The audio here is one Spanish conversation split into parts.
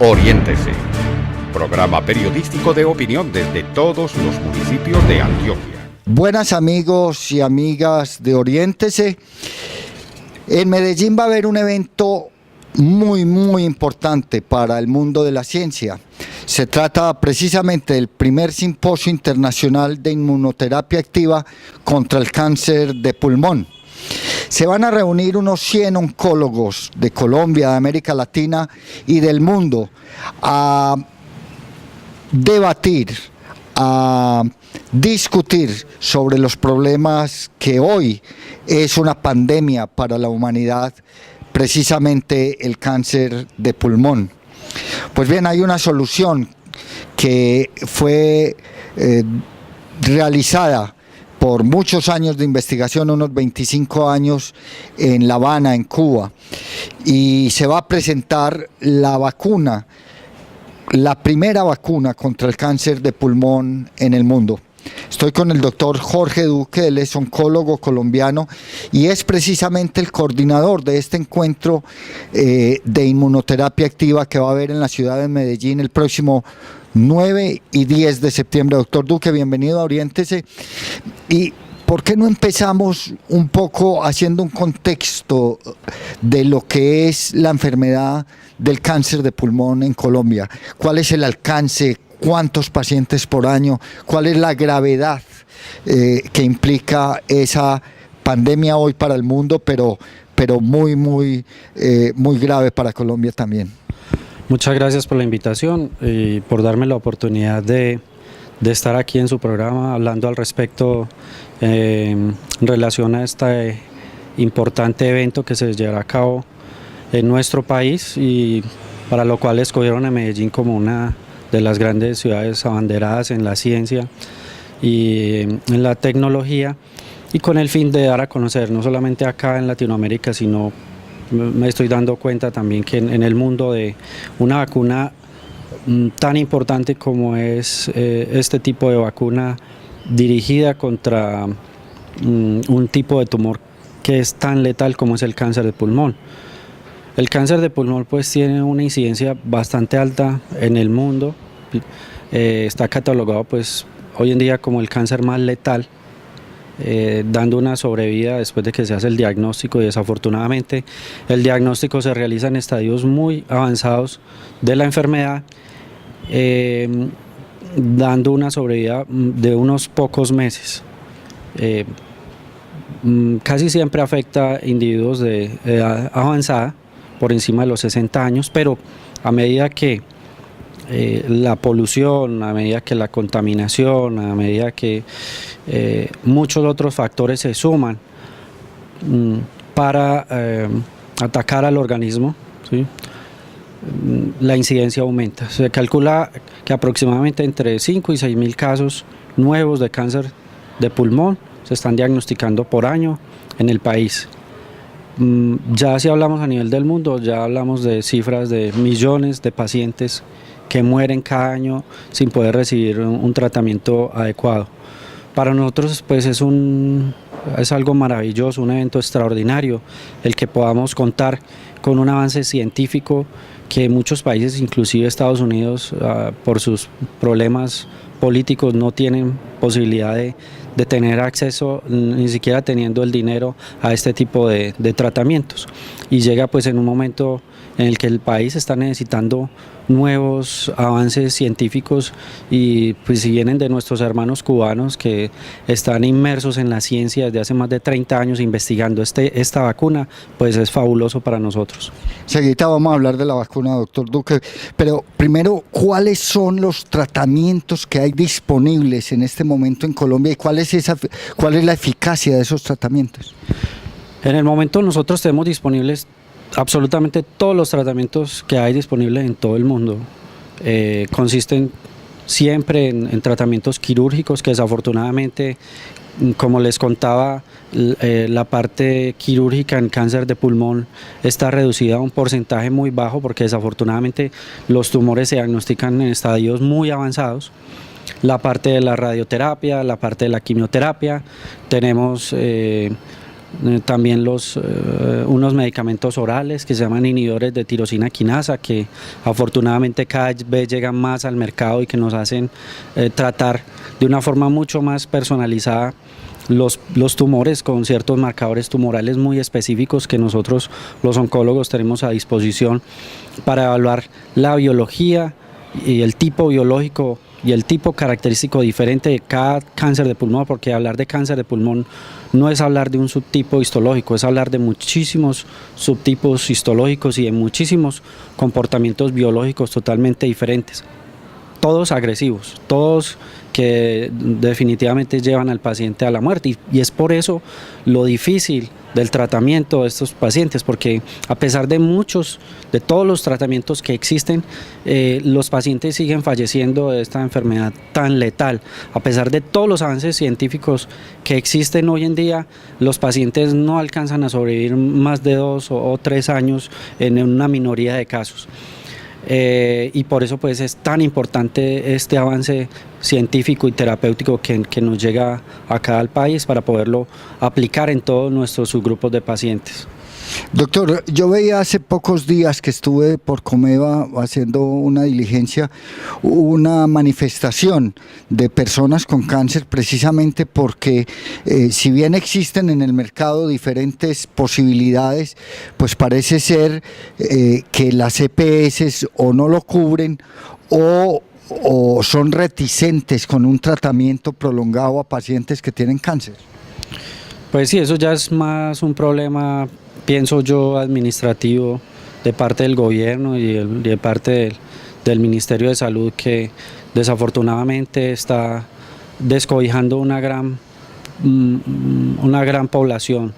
Oriéntese, programa periodístico de opinión desde todos los municipios de Antioquia. Buenas amigos y amigas de Oriéntese. En Medellín va a haber un evento muy importante para el mundo de la ciencia. Se trata precisamente del primer simposio internacional de inmunoterapia activa contra el cáncer de pulmón. Se van a reunir unos 100 oncólogos de Colombia, de América Latina y del mundo a debatir, a discutir sobre los problemas que hoy es una pandemia para la humanidad, precisamente el cáncer de pulmón. Pues bien, hay una solución que fue realizada por muchos años de investigación, unos 25 años en La Habana, en Cuba, y se va a presentar la vacuna, la primera vacuna contra el cáncer de pulmón en el mundo. Estoy con el doctor Jorge Duque, él es oncólogo colombiano y es precisamente el coordinador de este encuentro de inmunoterapia activa que va a haber en la ciudad de Medellín el próximo 9 y 10 de septiembre. Doctor Duque, bienvenido a Oriéntese. ¿Y por qué no empezamos un poco haciendo un contexto de lo que es la enfermedad del cáncer de pulmón en Colombia? ¿Cuál es el alcance? ¿Cuántos pacientes por año? ¿Cuál es la gravedad que implica esa pandemia hoy para el mundo, pero muy grave para Colombia también? Muchas gracias por la invitación y por darme la oportunidad de estar aquí en su programa hablando al respecto en relación a este importante evento que se llevará a cabo en nuestro país y para lo cual escogieron a Medellín como una de las grandes ciudades abanderadas en la ciencia y en la tecnología, y con el fin de dar a conocer no solamente acá en Latinoamérica, sino me estoy dando cuenta también que en el mundo de una vacuna tan importante como es este tipo de vacuna dirigida contra un tipo de tumor que es tan letal como es el cáncer de pulmón. El cáncer de pulmón pues tiene una incidencia bastante alta en el mundo, está catalogado pues hoy en día como el cáncer más letal, dando una sobrevida después de que se hace el diagnóstico, y desafortunadamente el diagnóstico se realiza en estadios muy avanzados de la enfermedad, dando una sobrevida de unos pocos meses. Casi siempre afecta a individuos de edad avanzada, por encima de los 60 años, pero a medida que la polución, a medida que la contaminación, a medida que muchos otros factores se suman para atacar al organismo, ¿sí? La incidencia aumenta. Se calcula que aproximadamente entre 5 y 6 mil casos nuevos de cáncer de pulmón se están diagnosticando por año en el país. Ya si hablamos a nivel del mundo, ya hablamos de cifras de millones de pacientes que mueren cada año sin poder recibir un tratamiento adecuado. Para nosotros pues es algo maravilloso, un evento extraordinario el que podamos contar con un avance científico que muchos países, inclusive Estados Unidos, por sus problemas políticos no tienen posibilidad de tener acceso, ni siquiera teniendo el dinero a este tipo de tratamientos, y llega pues en un momento en el que el país está necesitando nuevos avances científicos, y pues si vienen de nuestros hermanos cubanos que están inmersos en la ciencia desde hace más de 30 años investigando esta vacuna, pues es fabuloso para nosotros. Seguida vamos a hablar de la vacuna, doctor Duque, pero primero, ¿cuáles son los tratamientos que hay disponibles en este momento en Colombia y cuál es la eficacia de esos tratamientos? En el momento nosotros tenemos disponibles absolutamente todos los tratamientos que hay disponibles en todo el mundo. Consisten siempre en tratamientos quirúrgicos que desafortunadamente, como les contaba, la parte quirúrgica en cáncer de pulmón está reducida a un porcentaje muy bajo porque desafortunadamente los tumores se diagnostican en estadios muy avanzados. La parte de la radioterapia, la parte de la quimioterapia, tenemos también unos medicamentos orales que se llaman inhibidores de tirosina quinasa, que afortunadamente cada vez llegan más al mercado y que nos hacen tratar de una forma mucho más personalizada los tumores con ciertos marcadores tumorales muy específicos que nosotros los oncólogos tenemos a disposición para evaluar la biología y el tipo biológico y el tipo característico diferente de cada cáncer de pulmón, porque hablar de cáncer de pulmón no es hablar de un subtipo histológico, es hablar de muchísimos subtipos histológicos y de muchísimos comportamientos biológicos totalmente diferentes, todos agresivos, todos que definitivamente llevan al paciente a la muerte, y es por eso lo difícil del tratamiento de estos pacientes, porque a pesar de todos los tratamientos que existen, los pacientes siguen falleciendo de esta enfermedad tan letal. A pesar de todos los avances científicos que existen hoy en día, los pacientes no alcanzan a sobrevivir más de 2 o 3 años en una minoría de casos. Y por eso pues es tan importante este avance científico y terapéutico que nos llega acá al país para poderlo aplicar en todos nuestros subgrupos de pacientes. Doctor, yo veía hace pocos días que estuve por Comeva haciendo una diligencia, una manifestación de personas con cáncer, precisamente porque si bien existen en el mercado diferentes posibilidades, pues parece ser que las EPS o no lo cubren o son reticentes con un tratamiento prolongado a pacientes que tienen cáncer. Pues sí, eso ya es más un problema, pienso yo, administrativo de parte del gobierno y de parte del Ministerio de Salud, que desafortunadamente está descobijando una gran población.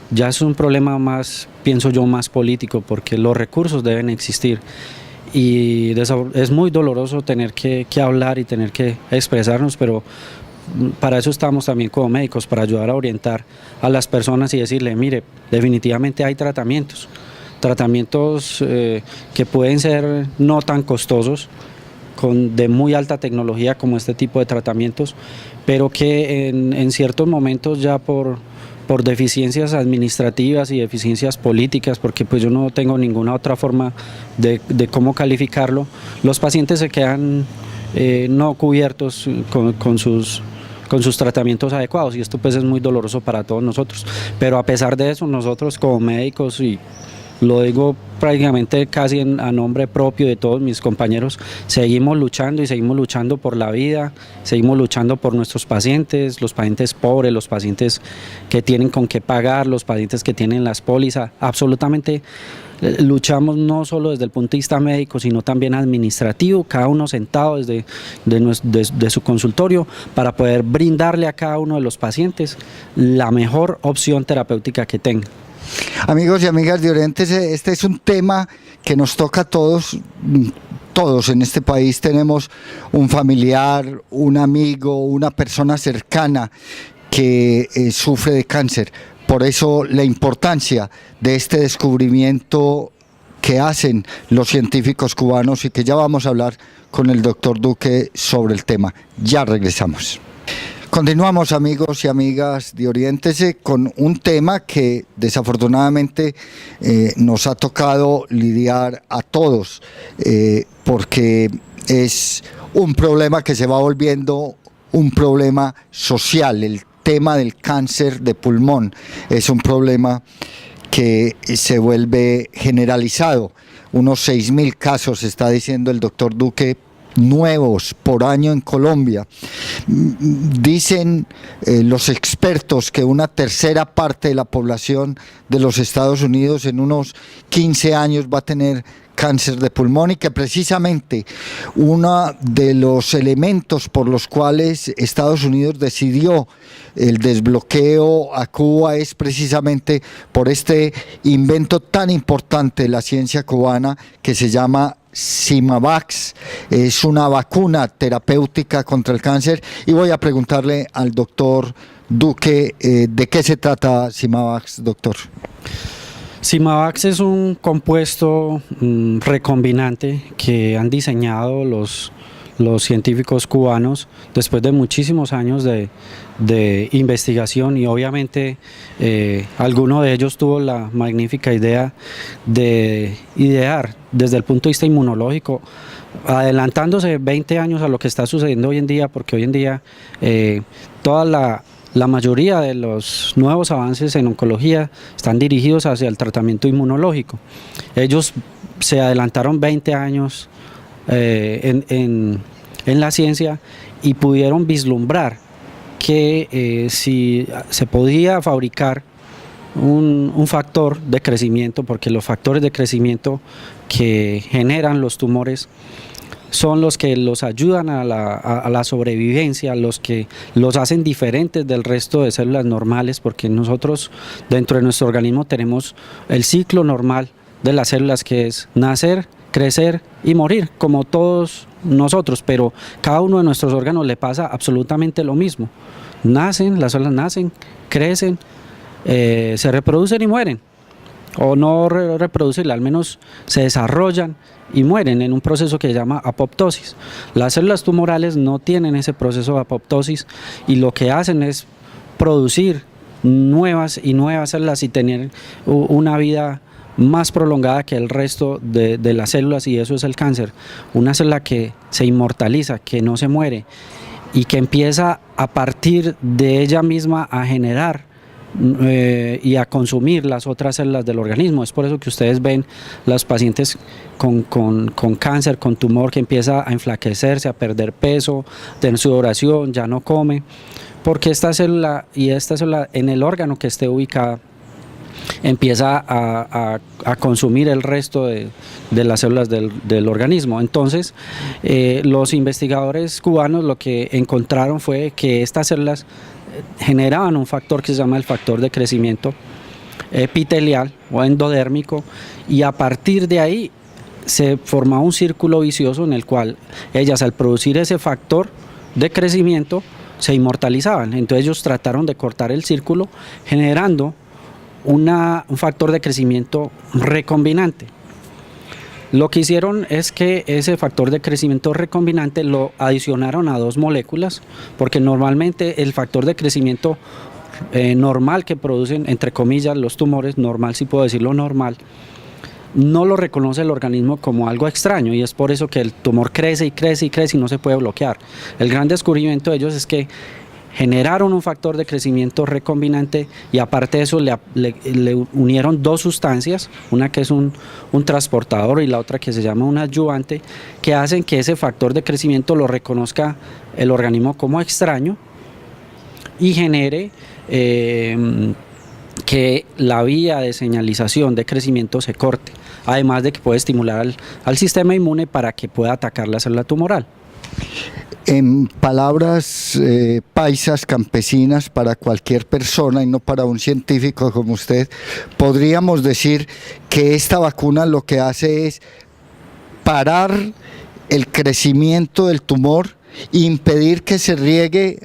Ya es un problema más, pienso yo, más político, porque los recursos deben existir. Y es muy doloroso tener que hablar y tener que expresarnos, pero para eso estamos también como médicos, para ayudar a orientar a las personas y decirle, mire, definitivamente hay tratamientos que pueden ser no tan costosos, de muy alta tecnología como este tipo de tratamientos, pero que en ciertos momentos ya por deficiencias administrativas y deficiencias políticas, porque pues yo no tengo ninguna otra forma de cómo calificarlo, los pacientes se quedan no cubiertos con sus tratamientos adecuados, y esto pues es muy doloroso para todos nosotros. Pero a pesar de eso, nosotros como médicos, y lo digo prácticamente casi a nombre propio de todos mis compañeros, seguimos luchando y seguimos luchando por la vida, seguimos luchando por nuestros pacientes, los pacientes pobres, los pacientes que tienen con qué pagar, los pacientes que tienen las pólizas. Absolutamente luchamos no solo desde el punto de vista médico, sino también administrativo, cada uno sentado desde su consultorio, para poder brindarle a cada uno de los pacientes la mejor opción terapéutica que tenga. Amigos y amigas de Oriéntese, este es un tema que nos toca a todos. Todos en este país tenemos un familiar, un amigo, una persona cercana que sufre de cáncer. Por eso la importancia de este descubrimiento que hacen los científicos cubanos, y que ya vamos a hablar con el doctor Duque sobre el tema. Ya regresamos. Continuamos, amigos y amigas de Oriéntese, con un tema que desafortunadamente nos ha tocado lidiar a todos, porque es un problema que se va volviendo un problema social. El tema del cáncer de pulmón es un problema que se vuelve generalizado. Unos 6.000 casos, está diciendo el doctor Duque, nuevos por año en Colombia. Dicen los expertos que una tercera parte de la población de los Estados Unidos en unos 15 años va a tener cáncer de pulmón, y que precisamente uno de los elementos por los cuales Estados Unidos decidió el desbloqueo a Cuba es precisamente por este invento tan importante de la ciencia cubana que se llama Symavax. Es una vacuna terapéutica contra el cáncer, y voy a preguntarle al doctor Duque de qué se trata Symavax, doctor. Symavax es un compuesto recombinante que han diseñado los los científicos cubanos, después de muchísimos años de investigación, y obviamente alguno de ellos tuvo la magnífica idea de idear desde el punto de vista inmunológico, adelantándose 20 años a lo que está sucediendo hoy en día, porque hoy en día toda la mayoría de los nuevos avances en oncología están dirigidos hacia el tratamiento inmunológico. Ellos se adelantaron 20 años en la ciencia y pudieron vislumbrar que si se podía fabricar un factor de crecimiento, porque los factores de crecimiento que generan los tumores son los que los ayudan a la sobrevivencia, los que los hacen diferentes del resto de células normales, porque nosotros dentro de nuestro organismo tenemos el ciclo normal de las células, que es nacer, crecer y morir, como todos nosotros, pero cada uno de nuestros órganos le pasa absolutamente lo mismo. Nacen, las células nacen, crecen, se reproducen y mueren, o no reproducirla, al menos se desarrollan y mueren en un proceso que se llama apoptosis. Las células tumorales no tienen ese proceso de apoptosis y lo que hacen es producir nuevas y nuevas células y tener una vida más prolongada que el resto de las células, y eso es el cáncer. Una célula que se inmortaliza, que no se muere y que empieza a partir de ella misma a generar y a consumir las otras células del organismo. Es por eso que ustedes ven los pacientes con cáncer, con tumor, que empieza a enflaquecerse, a perder peso, tener sudoración, ya no come, porque esta célula en el órgano que esté ubicada empieza a consumir el resto de las células del organismo. Entonces, los investigadores cubanos lo que encontraron fue que estas células generaban un factor que se llama el factor de crecimiento epitelial o endodérmico, y a partir de ahí se formaba un círculo vicioso en el cual ellas, al producir ese factor de crecimiento, se inmortalizaban. Entonces ellos trataron de cortar el círculo generando un factor de crecimiento recombinante. Lo que hicieron es que ese factor de crecimiento recombinante lo adicionaron a 2 moléculas, porque normalmente el factor de crecimiento normal que producen, entre comillas, los tumores, normal, si puedo decirlo normal, no lo reconoce el organismo como algo extraño, y es por eso que el tumor crece y crece y crece y no se puede bloquear. El gran descubrimiento de ellos es que generaron un factor de crecimiento recombinante, y aparte de eso le unieron 2 sustancias, una que es un transportador y la otra que se llama un adyuvante, que hacen que ese factor de crecimiento lo reconozca el organismo como extraño y genere que la vía de señalización de crecimiento se corte, además de que puede estimular al sistema inmune para que pueda atacar la célula tumoral. En palabras paisas, campesinas, para cualquier persona y no para un científico como usted, podríamos decir que esta vacuna lo que hace es parar el crecimiento del tumor e impedir que se riegue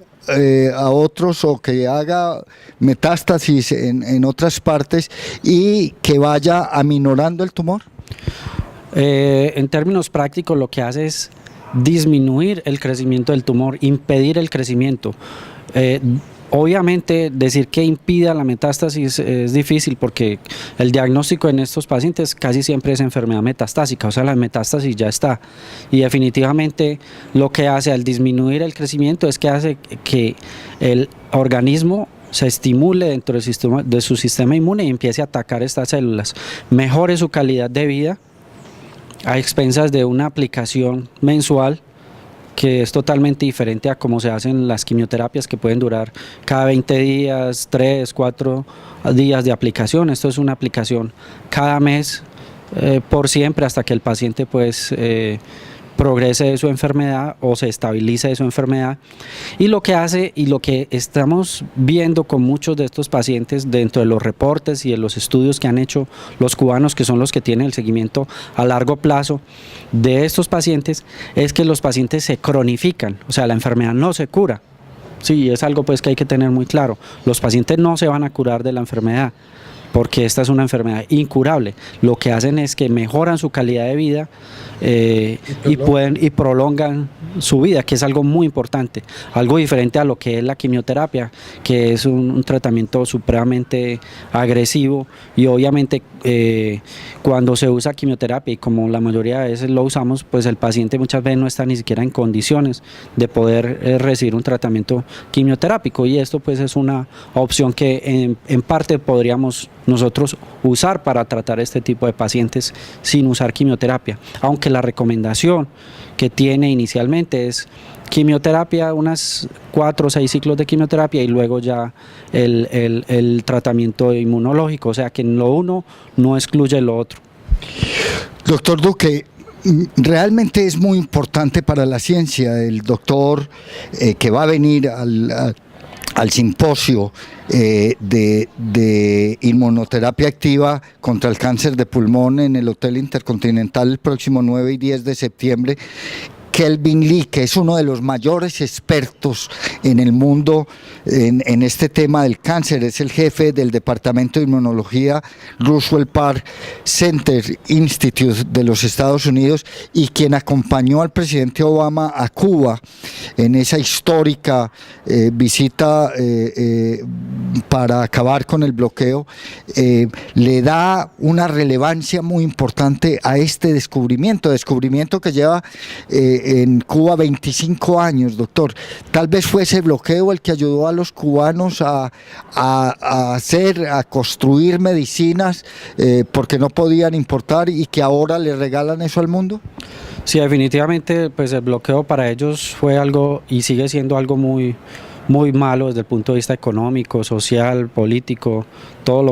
a otros o que haga metástasis en otras partes y que vaya aminorando el tumor. En términos prácticos, lo que hace es disminuir el crecimiento del tumor, impedir el crecimiento. Obviamente decir que impida la metástasis es difícil, porque el diagnóstico en estos pacientes casi siempre es enfermedad metastásica, o sea, la metástasis ya está, y definitivamente lo que hace al disminuir el crecimiento es que hace que el organismo se estimule dentro de su sistema inmune y empiece a atacar estas células, mejore su calidad de vida a expensas de una aplicación mensual que es totalmente diferente a cómo se hacen las quimioterapias, que pueden durar cada 20 días, 3, 4 días de aplicación. Esto es una aplicación cada mes por siempre, hasta que el paciente pues progrese de su enfermedad o se estabilice de su enfermedad. Y lo que hace, y lo que estamos viendo con muchos de estos pacientes dentro de los reportes y de los estudios que han hecho los cubanos, que son los que tienen el seguimiento a largo plazo de estos pacientes, es que los pacientes se cronifican, o sea, la enfermedad no se cura. Sí, es algo pues que hay que tener muy claro. Los pacientes no se van a curar de la enfermedad, porque esta es una enfermedad incurable. Lo que hacen es que mejoran su calidad de vida y prolongan su vida, que es algo muy importante, algo diferente a lo que es la quimioterapia, que es un tratamiento supremamente agresivo, y obviamente cuando se usa quimioterapia, y como la mayoría de veces lo usamos, pues el paciente muchas veces no está ni siquiera en condiciones de poder recibir un tratamiento quimioterápico, y esto pues es una opción que en parte podríamos nosotros usar para tratar este tipo de pacientes sin usar quimioterapia, aunque la recomendación que tiene inicialmente es quimioterapia, unas 4 o 6 ciclos de quimioterapia, y luego ya el tratamiento inmunológico, o sea que lo uno no excluye lo otro. Doctor Duque, realmente es muy importante para la ciencia. El doctor que va a venir al simposio de inmunoterapia activa contra el cáncer de pulmón en el Hotel Intercontinental el próximo 9 y 10 de septiembre, Kelvin Lee, que es uno de los mayores expertos en el mundo en este tema del cáncer, es el jefe del Departamento de Inmunología Roswell Park Center Institute de los Estados Unidos, y quien acompañó al presidente Obama a Cuba en esa histórica visita para acabar con el bloqueo, le da una relevancia muy importante a este descubrimiento que lleva en Cuba 25 años, doctor. Tal vez fue ese bloqueo el que ayudó a los cubanos a construir medicinas porque no podían importar, y que ahora le regalan eso al mundo. Sí, definitivamente, pues el bloqueo para ellos fue algo y sigue siendo algo muy malo desde el punto de vista económico, social, político,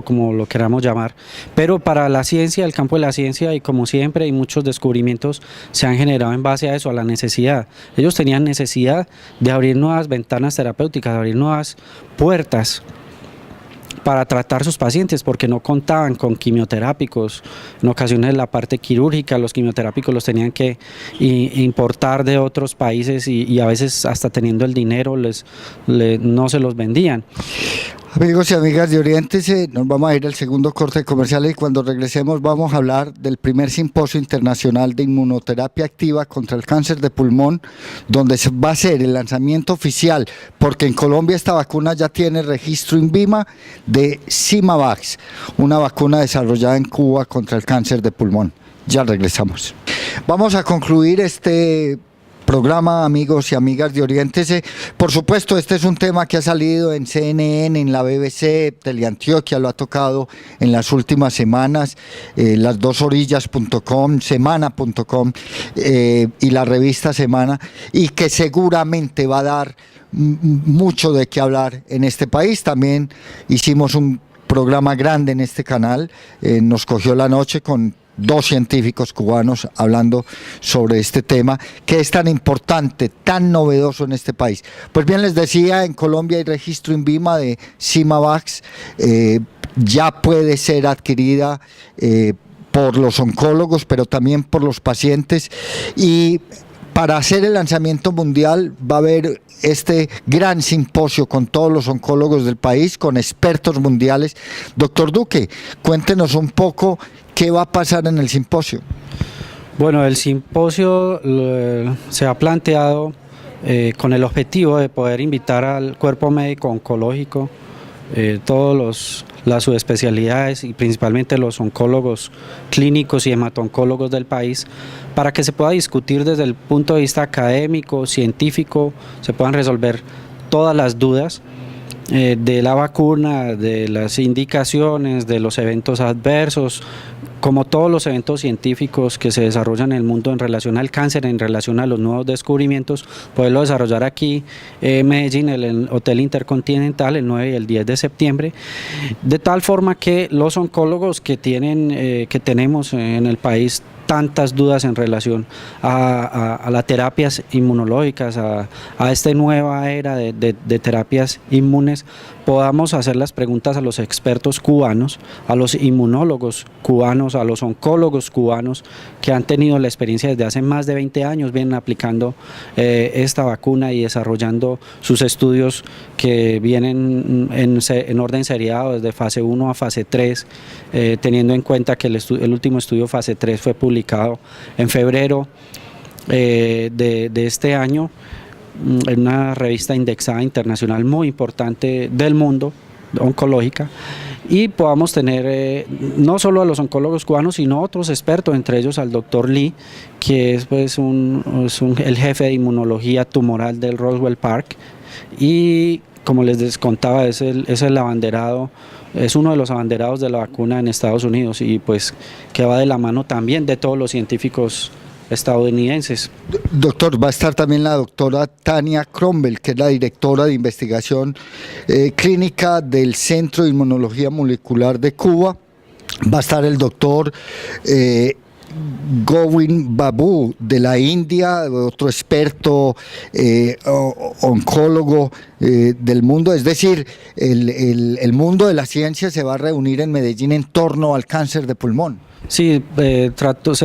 como lo queramos llamar. Pero para la ciencia, el campo de la ciencia, y como siempre, hay muchos descubrimientos se han generado en base a eso, a la necesidad. Ellos tenían necesidad de abrir nuevas ventanas terapéuticas, de abrir nuevas puertas para tratar sus pacientes, porque no contaban con quimioterápicos. En ocasiones la parte quirúrgica, los quimioterápicos los tenían que importar de otros países, y a veces hasta teniendo el dinero no se los vendían. Amigos y amigas de Oriéntese, nos vamos a ir al segundo corte comercial, y cuando regresemos vamos a hablar del primer simposio internacional de inmunoterapia activa contra el cáncer de pulmón, donde se va a hacer el lanzamiento oficial, porque en Colombia esta vacuna ya tiene registro INVIMA, de Symavax, una vacuna desarrollada en Cuba contra el cáncer de pulmón. Ya regresamos. Vamos a concluir este programa, amigos y amigas de Oriéntese. Por supuesto, este es un tema que ha salido en CNN, en la BBC, Teleantioquia lo ha tocado en las últimas semanas, lasdosorillas.com, semana.com y la revista Semana, y que seguramente va a dar mucho de qué hablar en este país. También hicimos un programa grande en este canal, nos cogió la noche con 2 científicos cubanos hablando sobre este tema que es tan importante, tan novedoso en este país. Pues bien, les decía, en Colombia hay registro INVIMA de Symavax, ya puede ser adquirida por los oncólogos, pero también por los pacientes, y para hacer el lanzamiento mundial va a haber este gran simposio con todos los oncólogos del país, con expertos mundiales. Doctor Duque, cuéntenos un poco qué va a pasar en el simposio. Bueno, el simposio se ha planteado con el objetivo de poder invitar al cuerpo médico oncológico, todas las subespecialidades, y principalmente los oncólogos clínicos y hematoncólogos del país, para que se pueda discutir desde el punto de vista académico, científico, se puedan resolver todas las dudas de la vacuna, de las indicaciones, de los eventos adversos, como todos los eventos científicos que se desarrollan en el mundo en relación al cáncer, en relación a los nuevos descubrimientos, poderlo desarrollar aquí en Medellín, en el Hotel Intercontinental, el 9 y el 10 de septiembre, de tal forma que los oncólogos que tenemos en el país tantas dudas en relación a las terapias inmunológicas, a esta nueva era de terapias inmunes, podamos hacer las preguntas a los expertos cubanos, a los inmunólogos cubanos, a los oncólogos cubanos que han tenido la experiencia desde hace más de 20 años, vienen aplicando esta vacuna y desarrollando sus estudios que vienen en orden seriado desde fase 1 a fase 3, teniendo en cuenta que el último estudio fase 3 fue publicado en febrero de este año en una revista indexada internacional muy importante del mundo, oncológica, y podamos tener no solo a los oncólogos cubanos, sino otros expertos, entre ellos al doctor Lee, que es pues el jefe de inmunología tumoral del Roswell Park, y como les contaba, es el abanderado, es uno de los abanderados de la vacuna en Estados Unidos, y pues que va de la mano también de todos los científicos estadounidenses. Doctor, va a estar también la doctora Tania Cromwell, que es la directora de investigación clínica del Centro de Inmunología Molecular de Cuba. Va a estar el doctor Govind Babu de la India, otro experto oncólogo del mundo. Es decir, el mundo de la ciencia se va a reunir en Medellín en torno al cáncer de pulmón. Sí, se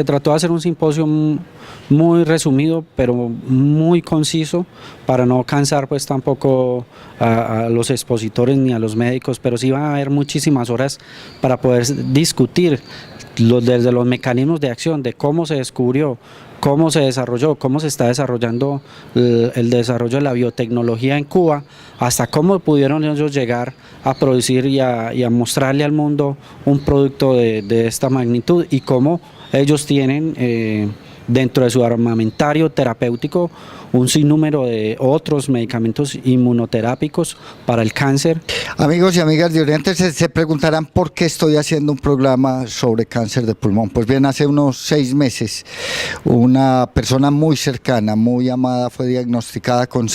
trató de hacer un simposio muy resumido, pero muy conciso, para no cansar pues tampoco a los expositores ni a los médicos, pero sí va a haber muchísimas horas para poder discutir desde los mecanismos de acción, de cómo se descubrió, cómo se desarrolló, cómo se está desarrollando el desarrollo de la biotecnología en Cuba, hasta cómo pudieron ellos llegar a producir y a mostrarle al mundo un producto de esta magnitud, y cómo ellos tienen dentro de su armamentario terapéutico un sinnúmero de otros medicamentos inmunoterápicos para el cáncer. Amigos y amigas de Oriente, se preguntarán por qué estoy haciendo un programa sobre cáncer de pulmón. Pues bien, hace unos 6 meses una persona muy cercana, muy amada, fue diagnosticada con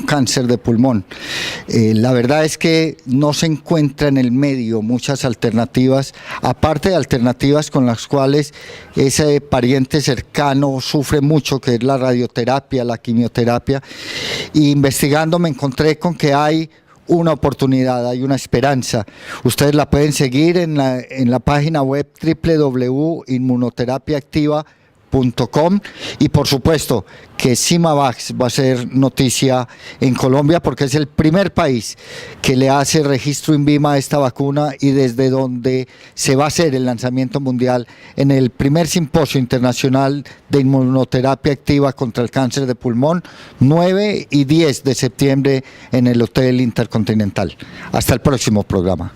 cáncer de pulmón. La verdad es que no se encuentra en el medio muchas alternativas, aparte de alternativas con las cuales ese pariente cercano sufre mucho, que es la radioterapia, la quimioterapia. Y investigando me encontré con que hay una oportunidad, hay una esperanza. Ustedes la pueden seguir en la página web www.inmunoterapiaactiva.com, y por supuesto que Symavax va a ser noticia en Colombia, porque es el primer país que le hace registro INVIMA a esta vacuna, y desde donde se va a hacer el lanzamiento mundial en el primer simposio internacional de inmunoterapia activa contra el cáncer de pulmón, 9 y 10 de septiembre en el Hotel Intercontinental. Hasta el próximo programa.